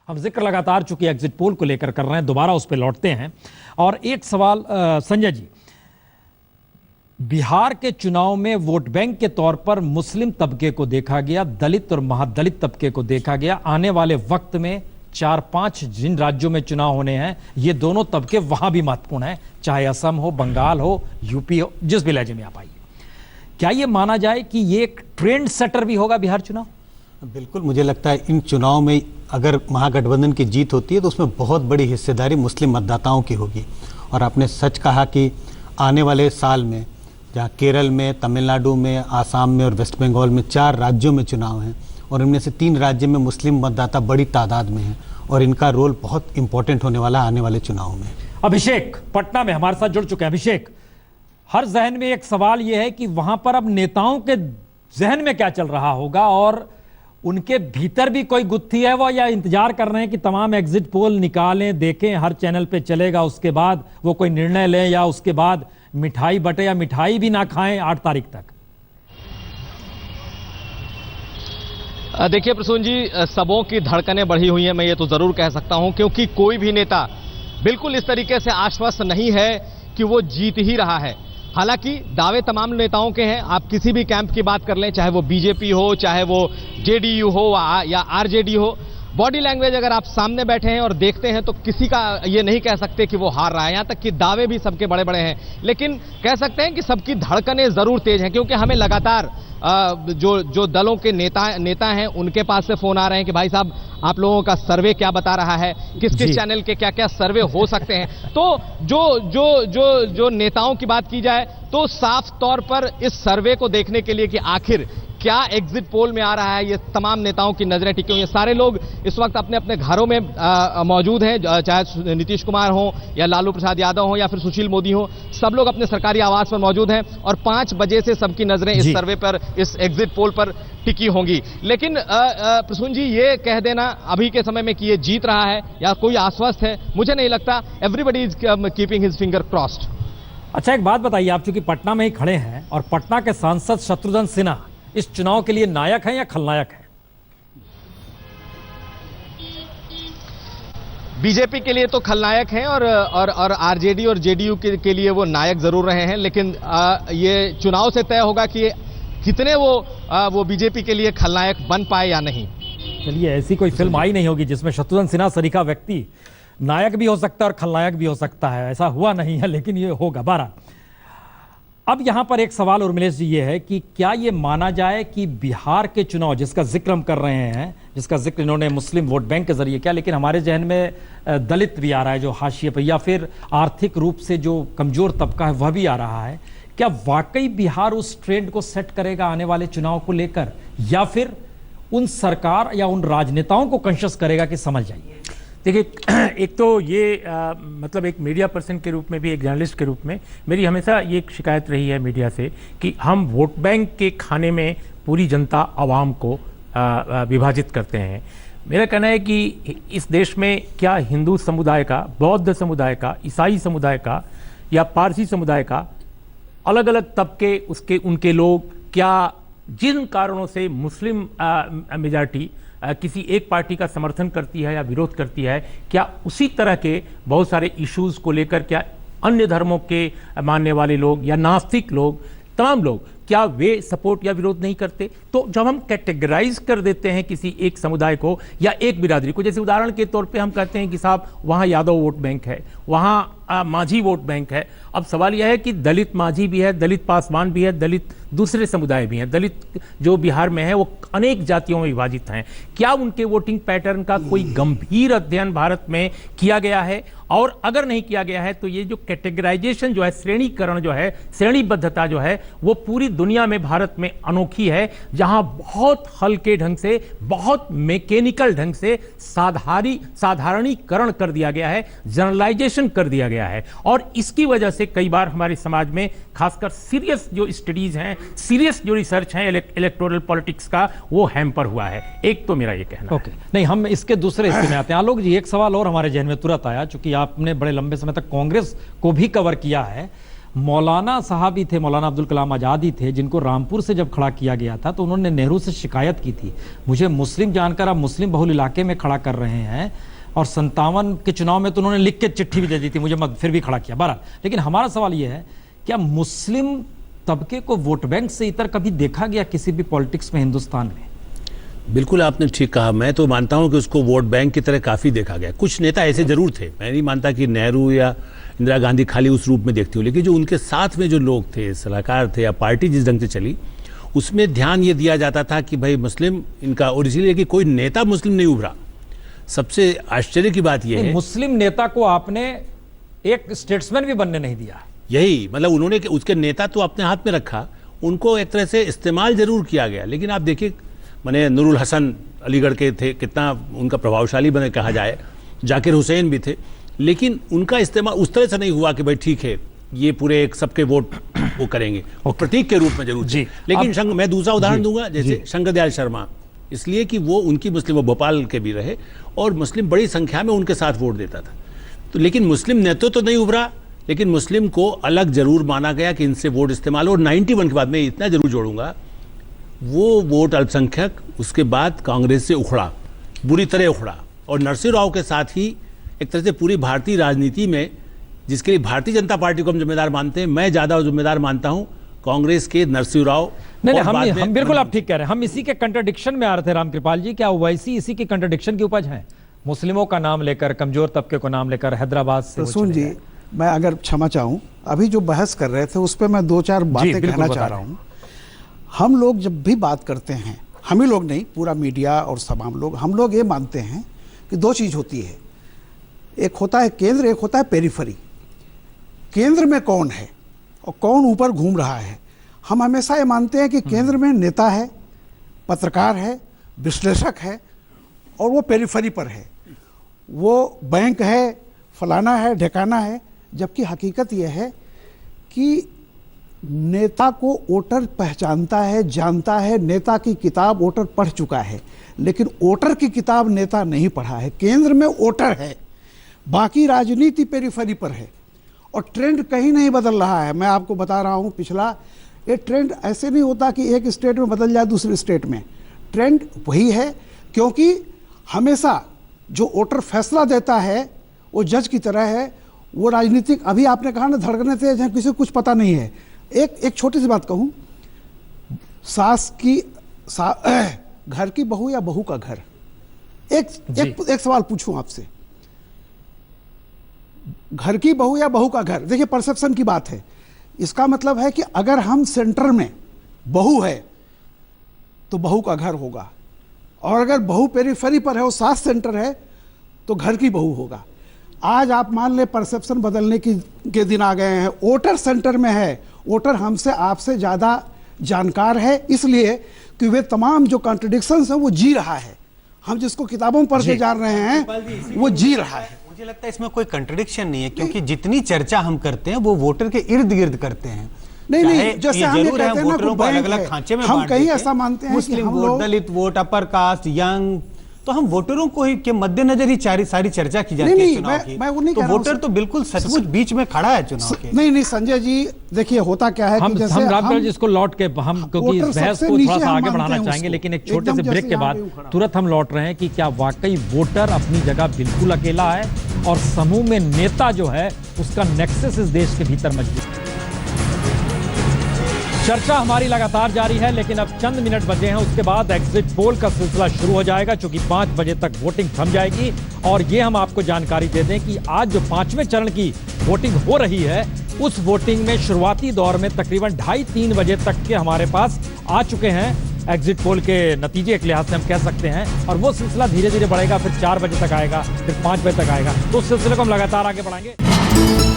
हम जिक्र लगातार चूंकि एग्जिट पोल को लेकर कर रहे हैं, दोबारा उस पर लौटते हैं। और एक सवाल संजय जी, बिहार के चुनाव में वोट बैंक के तौर पर मुस्लिम तबके को देखा गया, दलित और महादलित तबके को देखा गया। आने वाले वक्त में 4-5 जिन राज्यों में चुनाव होने हैं, ये दोनों तबके वहां भी महत्वपूर्ण हैं, चाहे असम हो, बंगाल हो, यूपी हो, जिस भी लहजे में आप आइए। क्या ये माना जाए कि ये एक ट्रेंड सेटर भी होगा बिहार चुनाव? बिल्कुल, मुझे लगता है इन चुनाव में अगर महागठबंधन की जीत होती है तो उसमें बहुत बड़ी हिस्सेदारी मुस्लिम मतदाताओं की होगी। और आपने सच कहा कि आने वाले साल में जहाँ केरल में, तमिलनाडु में, आसाम में और वेस्ट बंगाल में 4 राज्यों में चुनाव हैं और इनमें से 3 राज्य में मुस्लिम मतदाता बड़ी तादाद में हैं और इनका रोल बहुत इंपॉर्टेंट होने वाला आने वाले चुनाव में। अभिषेक पटना में हमारे साथ जुड़ चुके हैं। अभिषेक, हर जहन में एक सवाल यह है कि वहां पर अब नेताओं के जहन में क्या चल रहा होगा और उनके भीतर भी कोई गुत्थी है वो, या इंतजार कर रहे हैं कि तमाम एग्जिट पोल निकालें, देखें, हर चैनल पे चलेगा, उसके बाद वो कोई निर्णय लें, या उसके बाद मिठाई बटे या मिठाई भी ना खाएं 8 तारीख तक? देखिए प्रसून जी, सबों की धड़कनें बढ़ी हुई हैं, मैं ये तो जरूर कह सकता हूं, क्योंकि कोई भी नेता बिल्कुल इस तरीके से आश्वस्त नहीं है कि वो जीत ही रहा है। हालांकि दावे तमाम नेताओं के हैं, आप किसी भी कैंप की बात कर लें, चाहे वो बीजेपी हो, चाहे वो जेडीयू हो या आरजेडी हो, बॉडी लैंग्वेज अगर आप सामने बैठे हैं और देखते हैं तो किसी का ये नहीं कह सकते कि वो हार रहा है। यहां तक कि दावे भी सबके बड़े बड़े हैं, लेकिन कह सकते हैं कि सबकी धड़कनें जरूर तेज हैं, क्योंकि हमें लगातार जो दलों के नेता हैं उनके पास से फोन आ रहे हैं कि भाई साहब आप लोगों का सर्वे क्या बता रहा है, किस किस चैनल के क्या क्या सर्वे हो सकते हैं। तो जो नेताओं की बात की जाए तो साफ तौर पर इस सर्वे को देखने के लिए कि आखिर क्या एग्जिट पोल में आ रहा है, ये तमाम नेताओं की नजरें टिकी हुई हैं। सारे लोग इस वक्त अपने अपने घरों में मौजूद हैं, चाहे नीतीश कुमार हो या लालू प्रसाद यादव हो या फिर सुशील मोदी हो, सब लोग अपने सरकारी आवास पर मौजूद हैं और 5 बजे से सबकी नजरें इस सर्वे पर, इस एग्जिट पोल पर टिकी होंगी। लेकिन प्रसून जी, ये कह देना अभी के समय में कि ये जीत रहा है या कोई आश्वस्त है, मुझे नहीं लगता। Everybody is keeping his finger crossed. अच्छा, एक बात बताइए, आप चूंकि पटना में ही खड़े हैं और पटना के सांसद शत्रुघ्न सिन्हा इस चुनाव के लिए नायक है या खलनायक है? बीजेपी के लिए तो खलनायक हैं और आरजेडी और जेडीयू के लिए वो नायक जरूर रहे हैं, लेकिन ये चुनाव से तय होगा कि कितने वो बीजेपी के लिए खलनायक बन पाए या नहीं। चलिए, ऐसी कोई फिल्म आई नहीं होगी जिसमें शत्रुघ्न सिन्हा सरीखा व्यक्ति नायक भी हो सकता है और खलनायक भी हो सकता है, ऐसा हुआ नहीं है, लेकिन ये होगा। 12 अब यहां पर एक सवाल उर्मिलेश जी ये है कि क्या ये माना जाए कि बिहार के चुनाव जिसका जिक्र हम कर रहे हैं, जिसका जिक्र इन्होंने मुस्लिम वोट बैंक के जरिए किया, लेकिन हमारे जहन में दलित भी आ रहा है जो हाशिए पर, या फिर आर्थिक रूप से जो कमजोर तबका है वह भी आ रहा है, क्या वाकई बिहार उस ट्रेंड को सेट करेगा आने वाले चुनाव को लेकर, या फिर उन सरकार या उन राजनेताओं को कॉन्शियस करेगा कि समझ जाइए? देखिए, एक तो ये मतलब एक मीडिया पर्सन के रूप में भी, एक जर्नलिस्ट के रूप में मेरी हमेशा ये एक शिकायत रही है मीडिया से कि हम वोट बैंक के खाने में पूरी जनता आवाम को विभाजित करते हैं। मेरा कहना है कि इस देश में क्या हिंदू समुदाय का, बौद्ध समुदाय का, ईसाई समुदाय का या पारसी समुदाय का, अलग अलग तबके उसके उनके लोग, क्या जिन कारणों से मुस्लिम मेजॉरिटी किसी एक पार्टी का समर्थन करती है या विरोध करती है, क्या उसी तरह के बहुत सारे इश्यूज को लेकर क्या अन्य धर्मों के मानने वाले लोग या नास्तिक लोग, तमाम लोग, क्या वे सपोर्ट या विरोध नहीं करते? तो जब हम कैटेगराइज कर देते हैं किसी एक समुदाय को या एक बिरादरी को, जैसे उदाहरण के तौर पे हम कहते हैं कि साहब वहाँ यादव वोट बैंक है, वहाँ माझी वोट बैंक है। अब सवाल यह है कि दलित माझी भी है, दलित पासवान भी है, दलित दूसरे समुदाय भी हैं, दलित जो बिहार में है वो अनेक जातियों में विभाजित हैं। क्या उनके वोटिंग पैटर्न का कोई गंभीर अध्ययन भारत में किया गया है? और अगर नहीं किया गया है तो ये जो कैटेगराइजेशन जो है, श्रेणीकरण जो है, श्रेणीबद्धता जो है, वो पूरी दुनिया में भारत में अनोखी है, जहां बहुत हल्के ढंग से, बहुत मैकेनिकल ढंग से साधारणीकरण कर दिया गया है, जनरलाइजेशन कर दिया गया है। और इसकी वजह से कई बार हमारे समाज में खासकर सीरियस जो स्टडीज हैं, सीरियस जो रिसर्च है इलेक्टोरल पॉलिटिक्स का, वो हैम्पर हुआ है। एक तो मेरा ये कहना है। नहीं, हम इसके दूसरे हिस्से में आते हैं। आलोक जी, एक सवाल और हमारे जहन में तुरंत आया, चूंकि आपने बड़े लंबे समय तक कांग्रेस को भी कवर किया है मौलाना साहब ही थे, मौलाना अब्दुल कलाम आज़ाद ही थे, जिनको रामपुर से जब खड़ा किया गया था तो उन्होंने नेहरू से शिकायत की थी, मुझे मुस्लिम जानकर आप मुस्लिम बहुल इलाके में खड़ा कर रहे हैं। और 57 के चुनाव में तो उन्होंने लिख के चिट्ठी भी दे दी थी, मुझे मत फिर भी खड़ा किया। बहरहाल, लेकिन हमारा सवाल यह है, क्या मुस्लिम तबके को वोट बैंक से इतर कभी देखा गया किसी भी पॉलिटिक्स में हिंदुस्तान में? बिल्कुल आपने ठीक कहा। मैं तो मानता हूं कि उसको वोट बैंक की तरह काफ़ी देखा गया। कुछ नेता ऐसे जरूर थे, मैं नहीं मानता कि नेहरू या इंदिरा गांधी खाली उस रूप में देखती हूँ, लेकिन जो उनके साथ में जो लोग थे, सलाहकार थे, या पार्टी जिस ढंग से चली, उसमें ध्यान ये दिया जाता था कि भाई मुस्लिम इनका, और इसीलिए कि कोई नेता मुस्लिम नहीं उभरा। सबसे आश्चर्य की बात यह है, मुस्लिम नेता को आपने एक स्टेट्समैन भी बनने नहीं दिया। यही मतलब उन्होंने उसके नेता तो अपने हाथ में रखा, उनको एक तरह से इस्तेमाल जरूर किया गया। लेकिन आप देखिए, मैंने नूरुल हसन अलीगढ़ के थे, कितना उनका प्रभावशाली बने कहा जाए, जाकिर हुसैन भी थे, लेकिन उनका इस्तेमाल उस तरह से नहीं हुआ कि भाई ठीक है ये पूरे एक सबके वोट वो करेंगे, और प्रतीक के रूप में जरूर जी। लेकिन मैं दूसरा उदाहरण दूंगा, जैसे शंकर दयाल शर्मा, इसलिए कि वो उनकी मुस्लिम, वो भोपाल के भी रहे और मुस्लिम बड़ी संख्या में उनके साथ वोट देता था। तो लेकिन मुस्लिम नेतृत्व तो नहीं उभरा, लेकिन मुस्लिम को अलग जरूर माना गया कि इनसे वोट इस्तेमाल। और 91 के बाद मैं इतना जरूर जोड़ूंगा, वो वोट अल्पसंख्यक उसके बाद कांग्रेस से उखड़ा, बुरी तरह उखड़ा, और नरसिंह राव के साथ ही एक तरह से पूरी भारतीय राजनीति में, जिसके लिए भारतीय जनता पार्टी को हम जिम्मेदार मानते हैं, मैं ज्यादा जिम्मेदार मानता हूं कांग्रेस के नरसिंह राव। नहीं, हम बिल्कुल आप ठीक कह रहे हैं, हम इसी के कंट्राडिक्शन में आ रहे थे रामकृपाल जी। क्या ओवैसी इसी के कंट्राडिक्शन की उपज है? मुस्लिमों का नाम लेकर, कमजोर तबके को नाम लेकर हैदराबाद से। प्रसून जी, मैं अगर क्षमा चाहूं, अभी जो बहस कर रहे थे उस पर मैं दो चार बातें कहना चाह रहा हूं। हम लोग जब भी बात करते हैं, हम ही लोग नहीं, पूरा मीडिया और तमाम लोग, हम लोग ये मानते हैं कि दो चीज होती है, एक होता है केंद्र, एक होता है पेरिफेरी। केंद्र में कौन है और कौन ऊपर घूम रहा है? हम हमेशा ये मानते हैं कि केंद्र में नेता है, पत्रकार है, विश्लेषक है, और वो पेरिफेरी पर है, वो बैंक है, फलाना है, ढेकाना है। जबकि हकीकत यह है कि नेता को वोटर पहचानता है, जानता है, नेता की किताब वोटर पढ़ चुका है, लेकिन वोटर की किताब नेता नहीं पढ़ा है। केंद्र में वोटर है, बाकी राजनीति पेरिफेरी पर है, और ट्रेंड कहीं नहीं बदल रहा है। मैं आपको बता रहा हूं, पिछला ये ट्रेंड ऐसे नहीं होता कि एक स्टेट में बदल जाए दूसरे स्टेट में, ट्रेंड वही है, क्योंकि हमेशा जो वोटर फैसला देता है वो जज की तरह है। वो राजनीतिक, अभी आपने कहा ना धड़कने थे जहाँ किसी को कुछ पता नहीं है। एक छोटी सी बात कहूं, घर की बहू या बहू का घर, एक सवाल पूछूं आपसे, घर की बहू या बहू का घर, देखिए परसेप्शन की बात है। इसका मतलब है कि अगर हम सेंटर में बहू है तो बहू का घर होगा, और अगर बहू पेरिफेरी पर है, वो साथ सेंटर है, तो घर की बहू होगा। आज आप मान ले परसेप्शन बदलने के दिन आ गए हैं। वोटर सेंटर में है, वोटर हमसे आपसे ज़्यादा जानकार है, इसलिए कि वे तमाम जो कॉन्ट्रडिक्शंस हैं वो जी रहा है। हम जिसको किताबों में पढ़ के जान रहे हैं वो जी रहा है। मुझे लगता है इसमें कोई कंट्रडिक्शन नहीं है, क्योंकि जितनी चर्चा हम करते हैं वो वोटर के इर्द गिर्द करते हैं। नहीं, जैसे हम कहते हैं ना, वोटरों को अलग अलग खांचे में हम कहीं ऐसा मानते हैं कि मुस्लिम हम वोट, लोग दलित वोट, अपर कास्ट, यंग, तो हम वोटरों को ही के मद्देनजर ही सारी चर्चा की जाती है चुनाव की। मैं वो नहीं तो कह रहा हूं, वोटर तो बिल्कुल सचमुच बीच में खड़ा है चुनाव के। नहीं संजय जी, देखिए होता क्या है कि जैसे हम रामकृपाल जी इसको लौट के, हम क्योंकि इस बहस को थोड़ा सा आगे बढ़ाना चाहेंगे, लेकिन एक छोटे से ब्रेक के बाद तुरंत हम लौट रहे हैं कि क्या वाकई वोटर अपनी जगह बिल्कुल अकेला है, और समूह में नेता जो है उसका नेक्सस इस देश के भीतर मजबूत है। चर्चा हमारी लगातार जारी है, लेकिन अब चंद मिनट बचे हैं, उसके बाद एग्जिट पोल का सिलसिला शुरू हो जाएगा, चूंकि 5 बजे तक वोटिंग थम जाएगी। और ये हम आपको जानकारी दे दें कि आज जो 5वें चरण की वोटिंग हो रही है, उस वोटिंग में शुरुआती दौर में तकरीबन 2:30-3 बजे तक के हमारे पास आ चुके हैं एग्जिट पोल के नतीजे, एक लिहाज से हम कह सकते हैं। और वो सिलसिला धीरे धीरे बढ़ेगा, फिर 4 बजे तक आएगा, फिर 5 बजे तक आएगा, तो उस सिलसिले को हम लगातार आगे बढ़ाएंगे।